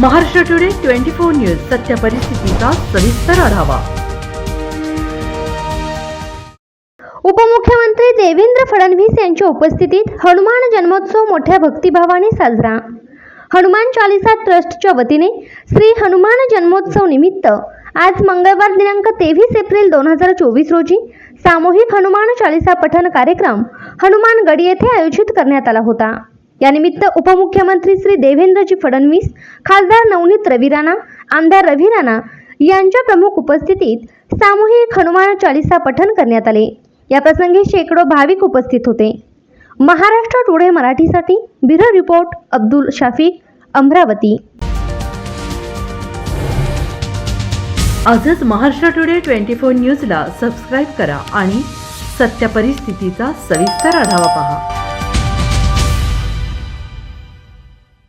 Maharashtra today 24 news सत्य परिस्थितीचा सविस्तर आढावा। उपमुख्यमंत्री देवेंद्र फडणवीस यांच्या उपस्थितीत हनुमान जन्मोत्सव मोठ्या भक्तिभावाने साजरा। हनुमान चालीसा ट्रस्टच्या वतीने श्री हनुमान जन्मोत्सव निमित्त आज मंगळवार दिनांक 23 एप्रिल 2024 रोजी सामूहिक हनुमान चालीसा पठण कार्यक्रम हनुमान गड येथे आयोजित करण्यात आला होता। या निमित्त उपमुख्यमंत्री श्री देवेंद्रजी फडणवीस, खासदार नवनीत रवी राणा, आमदार रवी राणा यांच्या प्रमुख उपस्थितीत सामूहिक हनुमान चालीसा पठण करण्यात आले। या प्रसंगी शेकडो भाविक उपस्थित होते। महाराष्ट्र टुडे मराठीसाठी ब्युरो रिपोर्ट अब्दुल शाफिक, अमरावती। आजच महाराष्ट्र टुडे 24 न्यूजला सबस्क्राइब करा आणि सत्य परिस्थितीचा सविस्तर आढावा पहा।